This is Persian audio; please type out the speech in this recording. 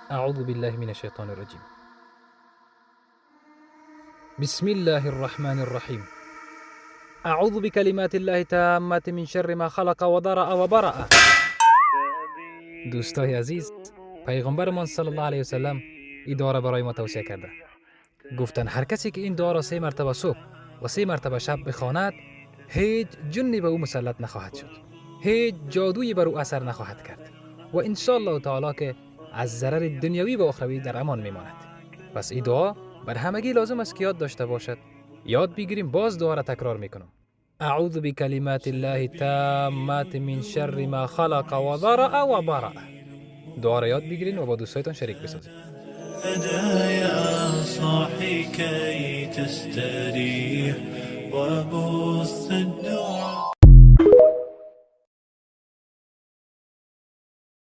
اعوذ بالله من الشیطان الرجیم. بسم الله الرحمن الرحیم. اعوذ بکلمات الله التامات من شر ما خلق و ضرع و برع. دوستای عزیز، پیغمبرمان صلی الله علیه و سلم این دعا را برای ما توصیه کرده. گفتن هر کسی که این دعا را 3 مرتبه صبح و 3 مرتبه شب بخواند، هیچ جنی به او مسلط نخواهد شد، هیچ جادویی بر او اثر نخواهد کرد و ان شاء الله تعالی که از ضرر دنیوی و اخروی در امان میماند. پس این دعا بر همگی لازم است که یاد داشته باشد. یاد بگیریم. باز دعا را تکرار میکنم. اعوذ بکلمات الله التامات من شر ما خلق و ذرأ و برأ. دعا را یاد بگیرین و با دوستایتان شریک بسازید. يا صاحي كي تستريح وبث الدعاء